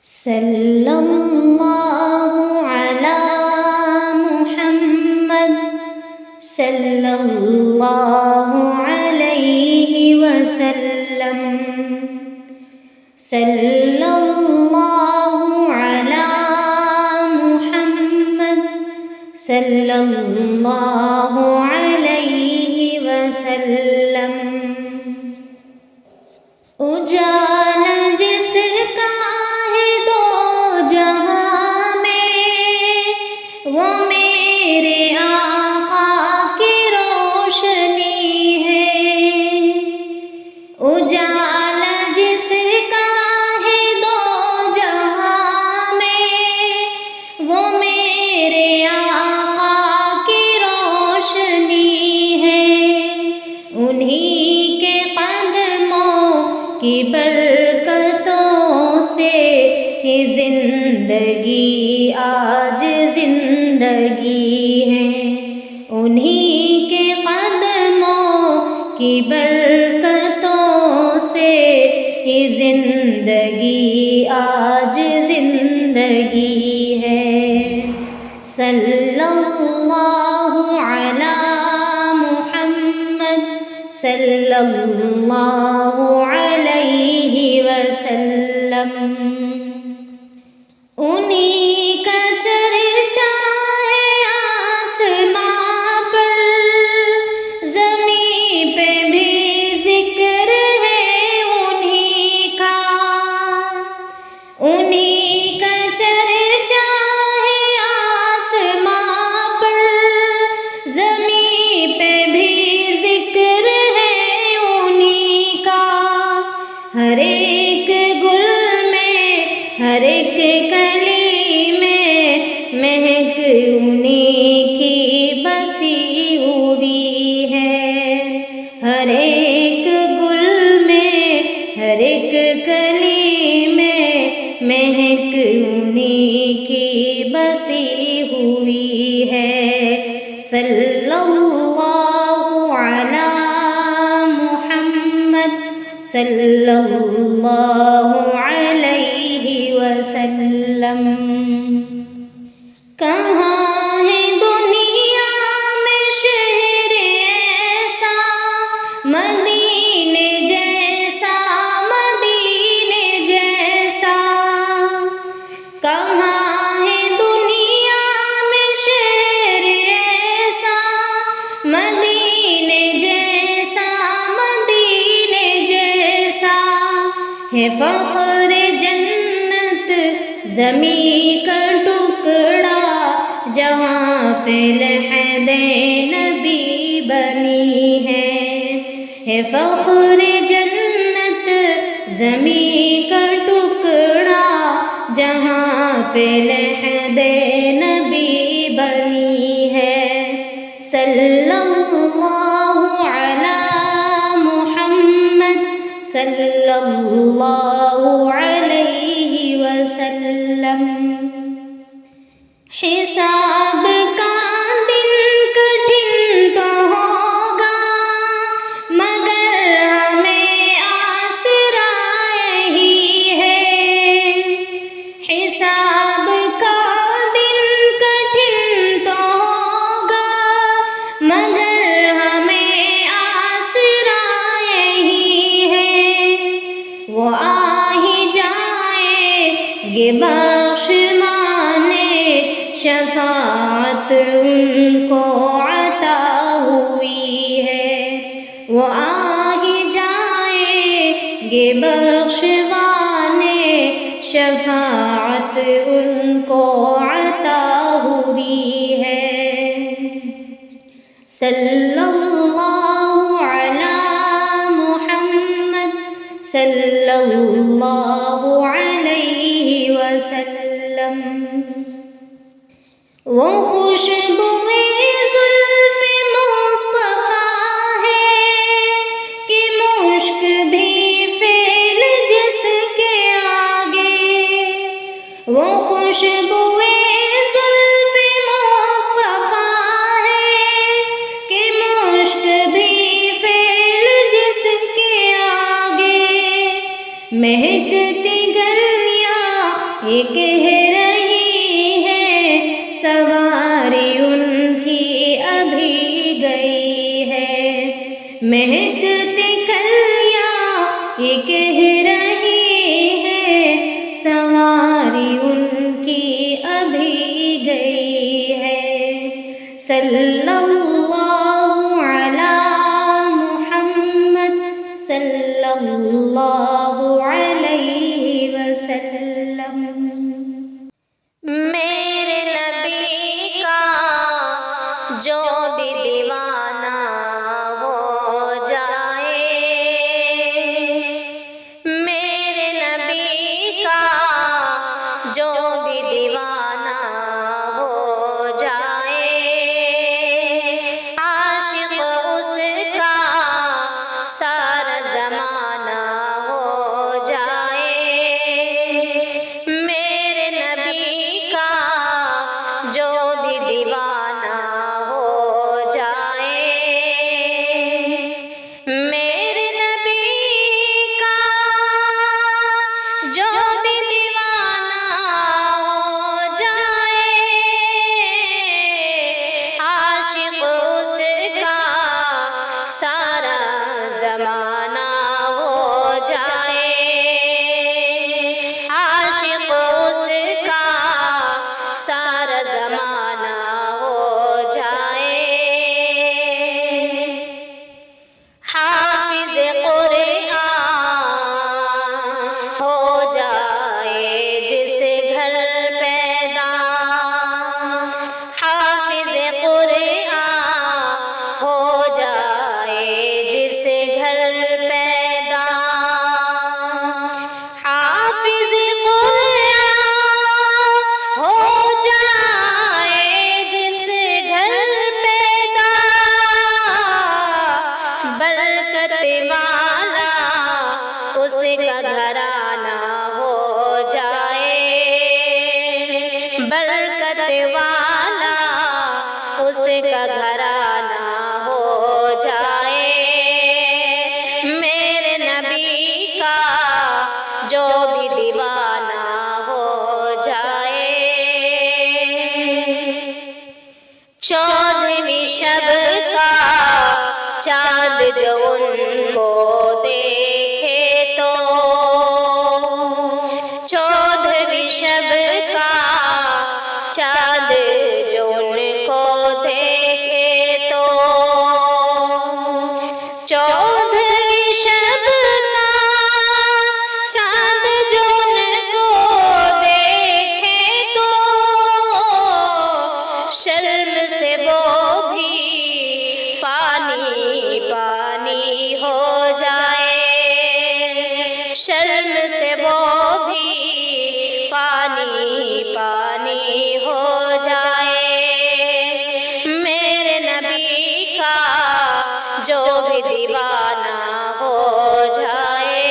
صلی اللہ علی محمد صلی اللہ علیہ وسلم صلی اللہ علی محمد صلی اللہ علیہ وسلم اجالا جس کا ہے دو جہاں میں وہ میرے آقا کی روشنی ہے۔ اجالا جس کا ہے دو جہاں میں وہ میرے آقا کی روشنی ہے۔ انہی کے قدموں کی برکتوں سے ہی زندگی آج زندگی ہے۔ انہی کے قدموں کی برکتوں سے ہی زندگی آج زندگی ہے۔ صلی اللہ علی محمد صلی اللہ علیہ وسلم۔ انہی کا چرچا ہے آسماں پر، زمین پہ بھی ذکر ہے انہی کا۔ انہی کا چرچا ہے آسماں پر، زمین پہ بھی ذکر ہے انہی کا۔ ہر ایک گل میں، ہر ایک کلی میں مہک انہی کی بسی ہوئی ہے۔ ہر ایک گل میں، ہر ایک کلی میں مہک انہی کی بسی ہوئی ہے۔ صلی اللہ علی محمد صلی اللہ علیہ وسلم۔ کہاں ہے دنیا میں شہر ایسا، مدینے جیسا، مدینے جیسا۔ کہاں ہے دنیا میں شہر ایسا، مدینے جیسا، مدینے جیسا۔ ہے فخر جنت زمیں کا ٹکڑا، جہاں پہ لحد نبی بنی ہے۔ فخر جنت زمیں کا ٹکڑا، جہاں پہ لحد نبی بنی ہے۔ صلی اللہ علی محمد صلی اللہ علیہ وسلم۔ حساب کا دن کٹھن تو ہوگا، مگر ہمیں آسرا یہی ہے۔ حساب کا دن کٹھن تو ہوگا، مگر ہمیں آسرا یہی ہے۔ وہ آ ہی جائیں گے بخش مانے، شفاعت ان کو عطا ہوئی ہے۔ وہ آ ہی جائیں گے بخشوانے، شفاعت ان کو عطا ہوئی ہے۔ صلی اللہ علی محمد صلی اللہ علیہ وسلم۔ وہ خوشبوئے زلف مصطفیٰ ہے کہ مشک بھی فعل جس کے آگے۔ وہ خوشبوئے زلف مصطفیٰ ہے کہ مشک بھی فعل جس کے آگے۔ مہکتی گلیاں یہ کہہ رہی ہے سواری ان کی ابھی گئی ہے، مہکتی کلیاں یہ کہہ رہی ہے سواری ان کی ابھی گئی ہے۔ صلی اللہ علی محمد صلی اللہ علیہ وسلم۔ میرے نبی کا جو بھی دیوانہ ہو جائے، میرے نبی کا جو بھی دیوانہ ہو جائے، عاشق اس کا سارا زمانہ ہو جائے، میرے نبی کا جو بھی دیوانہ ہو جائے، میرے نبی کا جو بھی دیوانہ ہو جائے، عاشق اس کا سارا زمانہ ہو جائے، عاشق اس کا سارا زمانہ ہو جائے، حافظ قرآن ہو جائے جس گھر پیدا، حافظ قرآن ہو جائے جس گھر پیدا، حافظ قرآن ہو جائے جس گھر پیدا، برکت والا اس کا گھرانہ ہو جائے، برکت والا اس کا گھرانہ ہو جائے، میرے نبی کا جو بھی دیوانہ ہو جائے، چودھویں شب کا چاند جو ان کو دیکھے تو، چودھویں شب کا چاند جو ان کو دیکھے تو، چودھویں شب کا چاند جو ان کو دیکھے تو، شرم سے وہ بھی پانی پانی ہو جائے، شرم سے وہ بھی پانی پانی ہو جائے، میرے نبی کا جو بھی دیوانہ ہو جائے،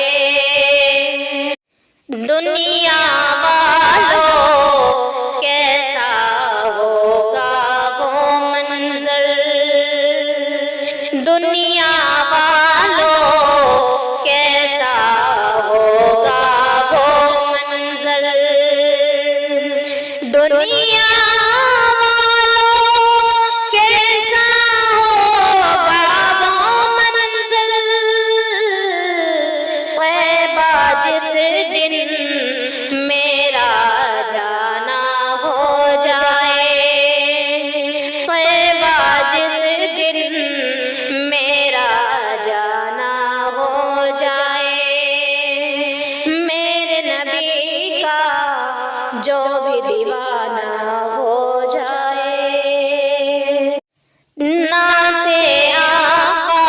دنیا والوں کیسا ہوگا وہ منظر، دنیا والوں کیسا ہوگا وہ منظر، دنیا والوں کیسا ہوگا وہ منظر، طیبہ جس دن میرا جانا ہو جائے، طیبہ جس دن میرا جانا ہو جائے، میرے نبی کا جو بھی دیوانہ ہو جائے، نعت آقا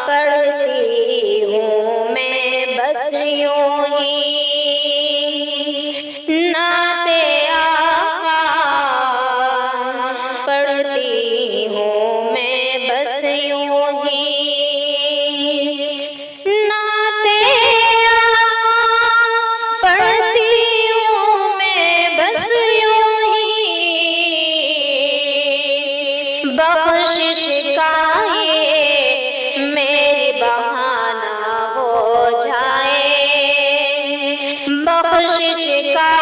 پڑھتی ہوں میں بس یوں ہی، نعت آقا پڑھتی ہوں میں بس یوں ہی، نعت آقا پڑھتی ہوں میں بس یوں کا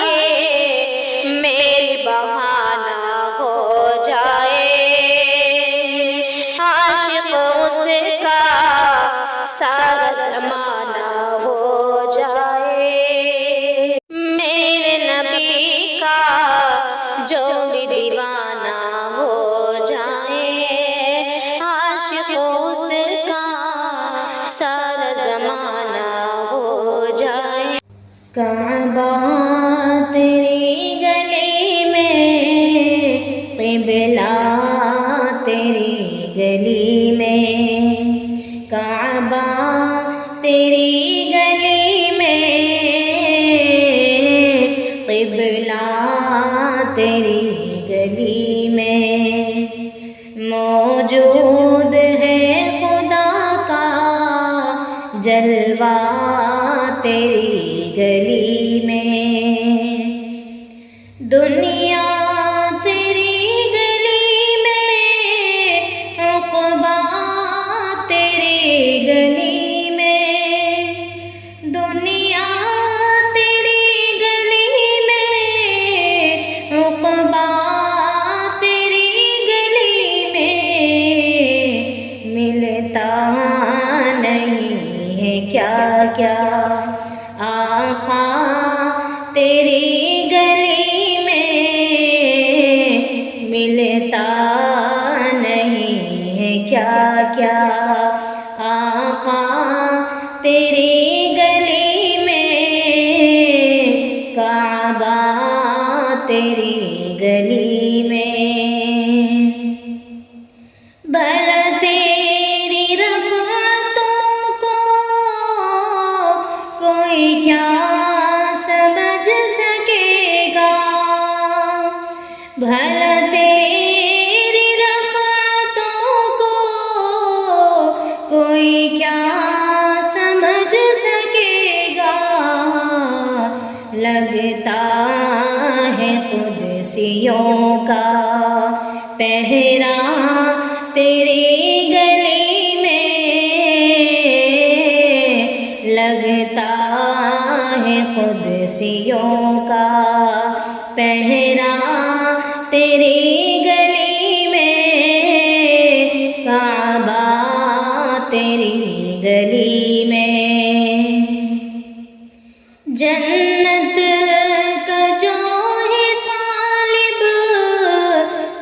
یہ میری بہانہ ہو جائے، عاشق اس کا سارا زمانہ ہو جائے، میرے نبی کا جو بھی دیوانہ ہو جائے، عاشق اس کا سارا زمانہ ہو جائے۔ کعبہ تیری گلی میں، قبلہ تیری گلی میں، کعبہ تیری گلی میں، قبلہ تیری گلی میں، موجود ہے خدا کا جلوہ تیری گلی میں، دنیا تیری گلی میں، عقبہ تیری گلی میں، دنیا تیری گلی میں، عقبہ تیری گلی میں، ملتا نہیں ہے کیا کیا آقا تیری گلی میں، ملتا نہیں ہے کیا کیا آقا تیری گلی میں، کعبہ تیری گلی میں، بھلا تیری رفعتوں کو کوئی کیا سمجھ سکے گا، بھلا تیری رفعتوں کو کوئی کیا سمجھ سکے گا، لگتا ہے قدسیوں کا پہرا تیری گلی میں، لگتا ہے قدسیوں کا پہرا تیری گلی میں، کعبہ تیری گلی میں، جنت کا جو ہے طالب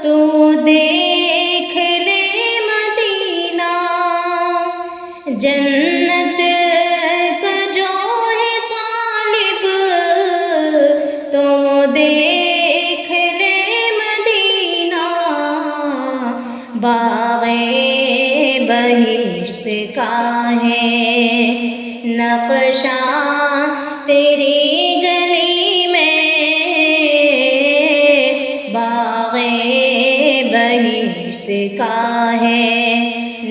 تو دیکھ لے مدینہ، جنت کا جو ہے طالب تو دیکھ لے مدینہ، باغ بہشت کا ہے نقشہ تیری گلی میں، باغ بہشت کا ہے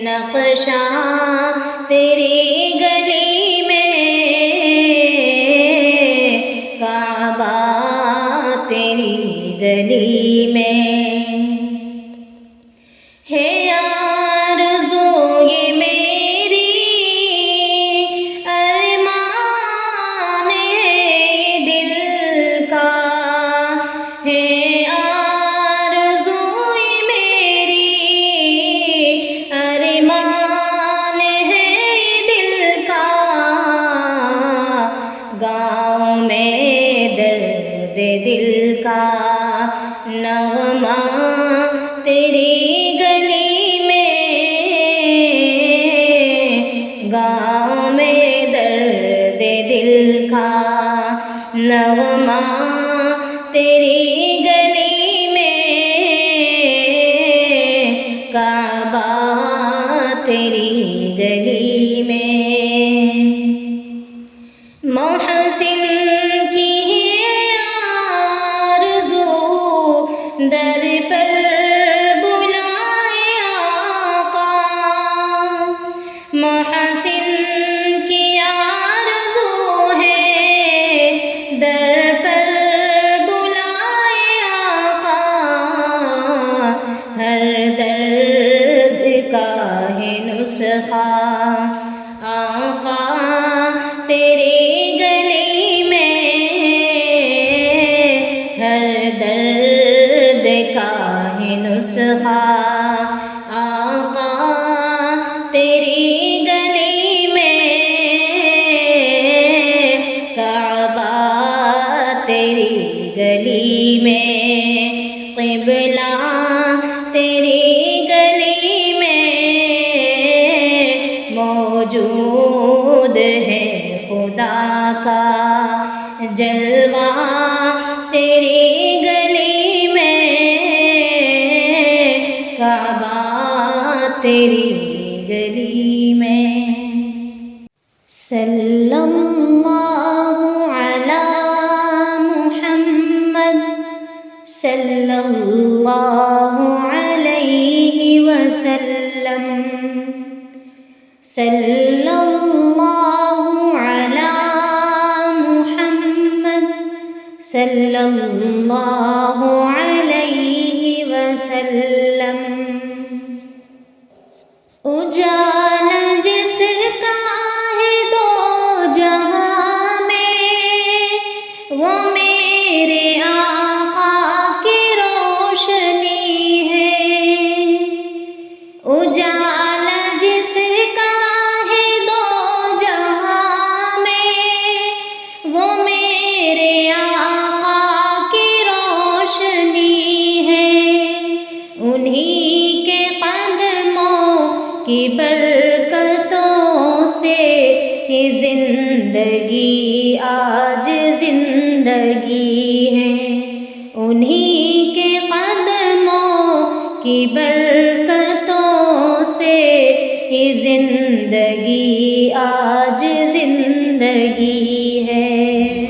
نقشہ تیری گلی میں، کعبہ تیری گلی میں، ہے آرزو یہ میری ارمان ہے دل کا، ہے آرزو یہ میری ارمان ہے دل کا، گاؤں میں درد دل کا نغمہ تیری گلی میں، گاؤں میں درد دل کا نغمہ تیری گلی میں، کعبہ تیری گلی میں، محسن کی ہے آرزو در پر بلائے آقا، محسن کی آرزو ہے در پر بلائے آقا، ہر درد کا ہے نسخہ آقا تیری گلی میں، نسخہ آقا تیری گلی میں، کعبہ تیری گلی میں، قبلہ تیری گلی میں، موجود ہے خدا کا جلوہ تیری گلی میں، کعبہ تیری گلی میں۔ صلی اللہ علی محمد صلی اللہ علیہ وسلم، صلی اللہ علی محمد صلی اللہ علیہ وسلم۔ اجالا جس کا ہے دو جہاں میں، وہ میرے آقا کی روشنی ہے۔ اجالا جس کا ہے دو جہاں میں، وہ میرے آقا کی روشنی ہے۔ انہی کے قدموں کی برکتوں سے ہی زندگی آج زندگی ہے۔ انہی کے قدموں کی برکتوں سے ہی زندگی آج زندگی ہے۔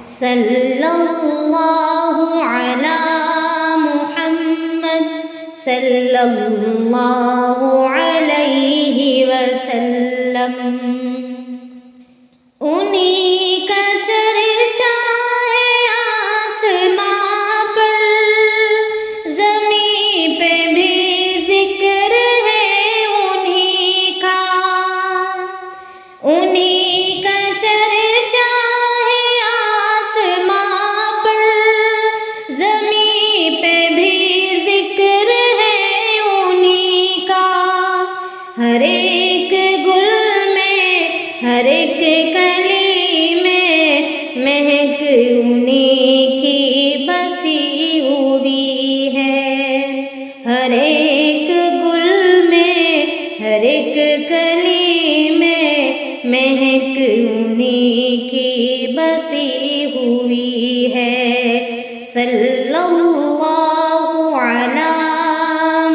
صلی اللہ علی محمد صلی اللہ علیہ وسلم۔ انہی کا چرچا ہے آسماں پر، زمین پہ بھی ذکر ہے انہی کا۔ انہی کا چرچا ہے آسماں پر، زمین پہ بھی ذکر ہے انہی کا۔ ہر ایک گل میں، ہر ایک کلی میں مہک انہی کی بسی ہوئی ہے۔ ہر ایک گل میں، ہر ایک کلی میں مہک انہی کی بسی ہوئی ہے۔ صلی اللہ علی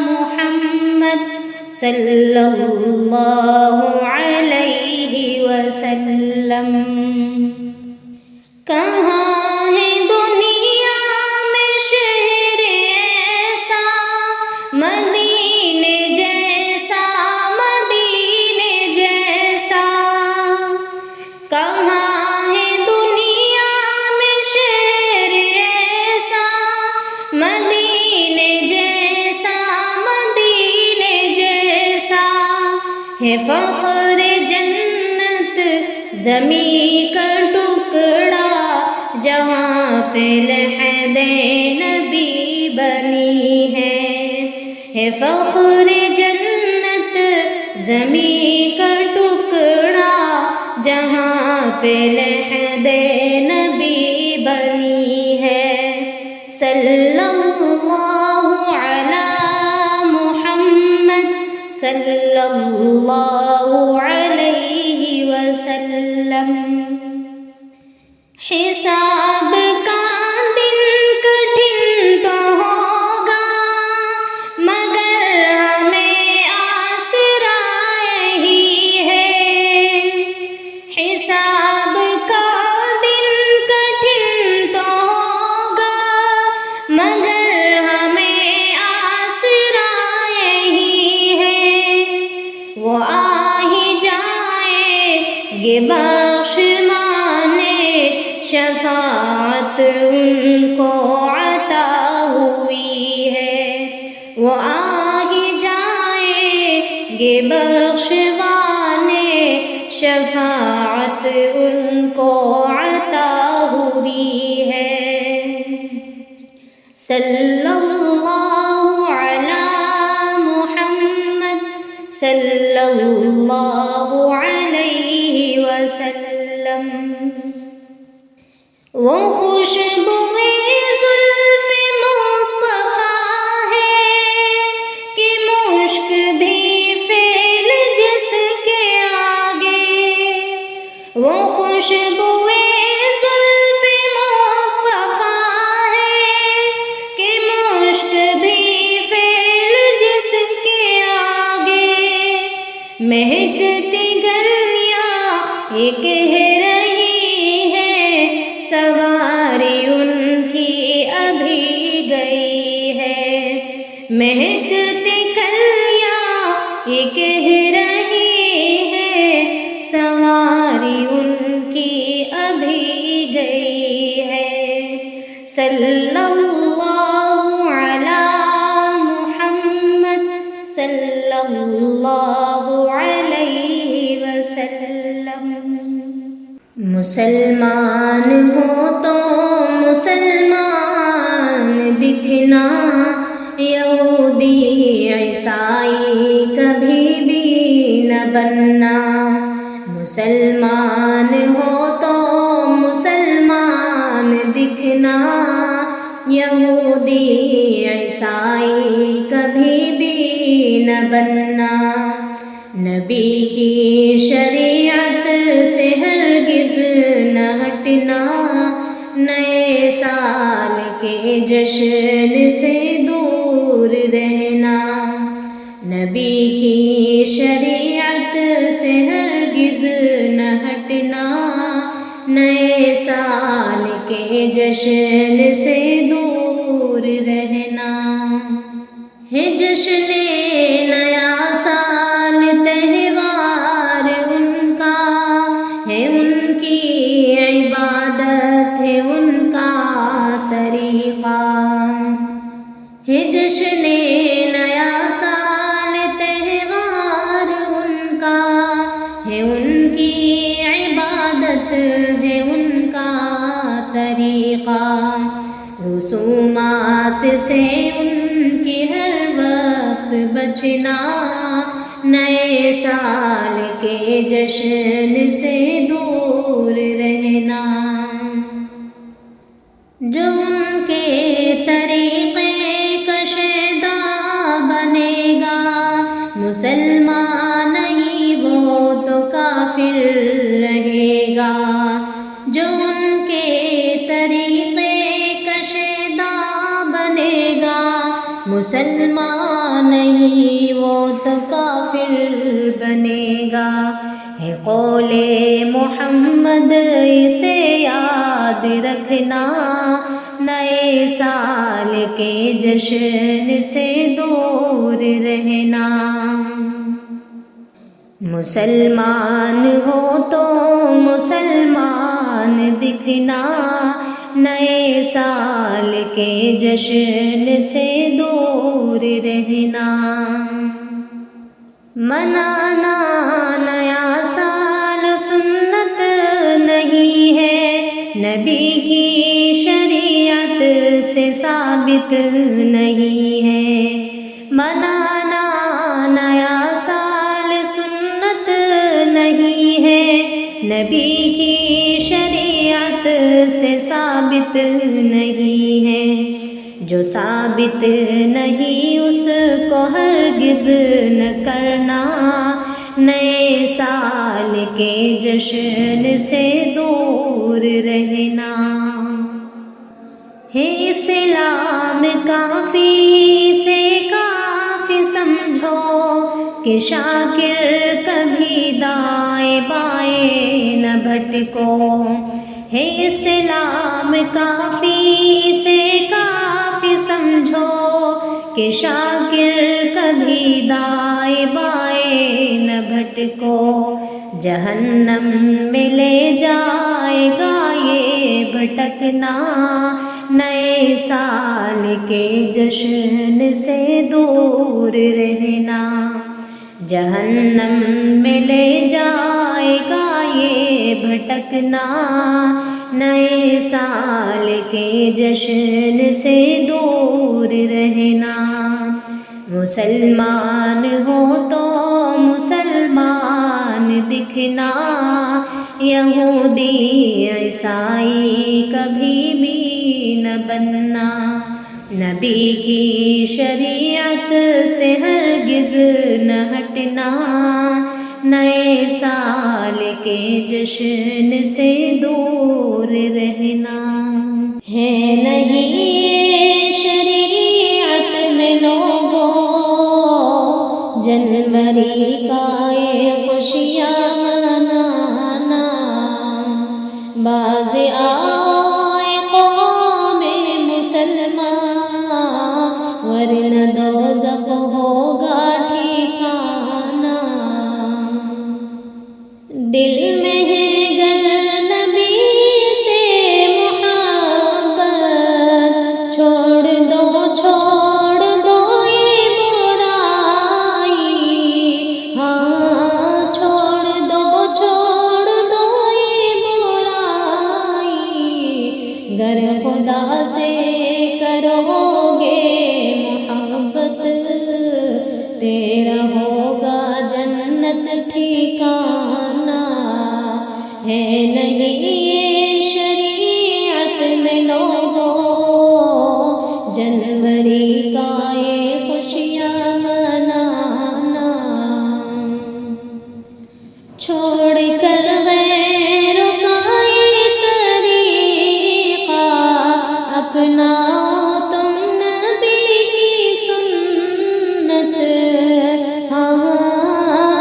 محمد صلی اللہ علیہ وسلم۔ کہاں ہے دنیا میں شہر ایسا، مدینے جیسا، مدینے جیسا۔ کہاں ہے دنیا میں شہر ایسا، مدینے جیسا، مدینے جیسا۔ ہے فخر جنت زمیں کا ٹکڑا، جہاں پہ لحد نبی بنی ہے۔ ہے فخر جنت زمیں کا ٹکڑا، جہاں پہ لحد نبی بنی ہے۔ صلی اللہ علی محمد صلی اللہ علیہ وسلم۔ حساب کا دن کٹھن تو ہوگا، مگر ہمیں آسرا یہی ہے۔ حساب کا دن کٹھن تو ہوگا، مگر ہمیں آسرا یہی ہے۔ وہ آ ہی جائیں گے بخش مانے، شفاعت ان کو عطا ہوئی ہے۔ وہ آ ہی جائیں گے بخشوانے، شفاعت ان کو عطا ہوئی ہے۔ صلی اللہ علی محمد صلی اللہ علیہ وسلم. وہ خوشبوئے زلف مصطفیٰ ہے کہ مشک بھی فعل جس کے آگے. وہ خوشبوئے زلف مصطفیٰ ہے کہ مشک بھی فعل جس کے آگے. مہکتی گلیاں یہ کہہ رہی ہے سواری ان کی ابھی گئی ہے. مہکتی گلیاں یہ کہہ رہی ہے سواری ان کی ابھی گئی ہے. صلی اللہ علی محمد صلی اللہ علیہ وسلم. مسلمان ہو تو مسلمان دکھنا، یہودی عیسائی کبھی بھی نہ بننا. مسلمان ہو تو مسلمان دکھنا، یہودی عیسائی کبھی بھی نہ بننا. نبی کی شریعت سے ہرگز نہ ہٹنا، نئے سال کے جشن سے دور رہنا. نبی کی شریعت سے ہرگز نہ ہٹنا، نئے سال کے جشن سے دور رہنا. ہے جشن نیا سال تہوار ان کا، ہے ان کی عبادت ہے ان کا طریقہ. ہے جشن نیا سال تہوار ان کا، ہے ان کی عبادت ہے ان کا طریقہ. رسومات سے ان کی ہر وقت بچنا، نئے سال کے جشن سے دور رہنا. جو ان کے طریقے کا شیدا بنے گا، مسلمان نہیں وہ تو کافر رہے گا. جو ان کے طریقے کا شیدا بنے گا، مسلمان نہیں وہ تو کافر بنے گا. ہے قول محمد اسے یاد رکھنا، نئے سال کے جشن سے دور رہنا. مسلمان ہو تو مسلمان دکھنا، نئے سال کے جشن سے دور رہنا. منانا نیا سال سنت نہیں ہے، نبی کی شریعت سے ثابت نہیں ہے. منانا نیا سال سنت نہیں ہے، نبی کی شریعت سے ثابت نہیں ہے. جو ثابت نہیں اس کو ہرگز نہ کرنا، نئے سال کے جشن سے دور رہنا. ہے اسلام کافی سے کافی سمجھو کہ شاکر کبھی دائیں بائیں نہ بھٹکو. ہے اسلام کافی سے کافی سمجھو کہ شاکر کبھی دائیں بائیں نہ بھٹکو. جہنم میں لے جائے گا یہ بھٹکنا، نئے سال کے جشن سے دور رہنا. جہنم میں لے جائے گا یہ بھٹکنا، نئے سال کے جشن سے دور رہنا. مسلمان ہو تو مسلمان دکھنا، یہودی عیسائی کبھی بھی نہ بننا، نبی کی شریعت سے ہرگز نہ ہٹنا، نئے سال کے جشن سے دور رہنا۔ ہے نہیں شریعت میں لوگوں جنوری کا یہ خوشیاں منانا، باز آئے قوم مسلمان ورنہ دوزخ ہوگا ٹھکانا۔ دل میں ہے گر نبی سے محبت، چھوڑ دو یہ برائی، ہاں چھوڑ دو یہ برائی، گر خدا سے کرو گے محبت، تیرا ہوگا جنت ٹھکانا۔ ہے نہیں یہ شریعت میں لوگوں جنوری کا یہ خوشیاں منانا، چھوڑ کر غیروں کا یہ طریقہ، اپناؤ تم نبی کی سنت، ہاں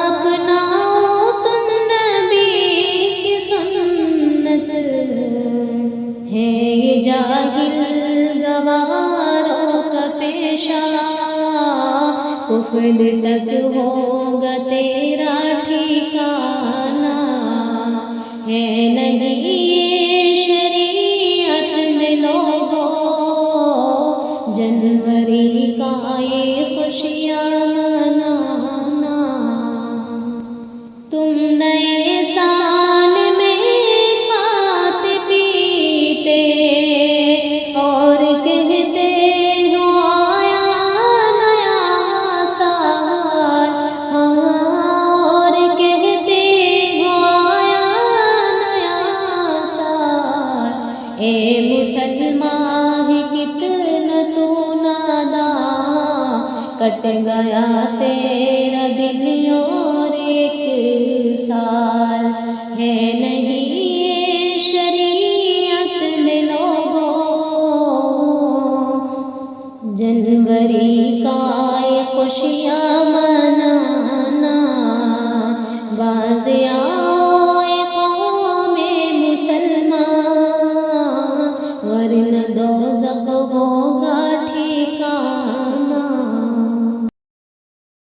اپناؤ تم نبی کی سنت۔ ہے یہ جاہل گواروں کا پیشہ، کفر تک ہوگا تیرا ٹھکانا۔ ہے نہیں یہ شریعت میں لوگوں جنوری کا یہ خوشیاں منانا، تم نئے سال میں کھاتے پیتے اور کہتے ہو آیا نیا سال، ہاں اور کہتے ہو آیا نیا سال۔ اے مسلمان کتنا تو نادان، کٹ گیا تیرا دن اور ایک سال۔ ہے نہیں یہ شریعت میں لوگوں جنوری کا یہ خوشیاں منانا، باز آئے قوم مسلمان ورنہ دوزخ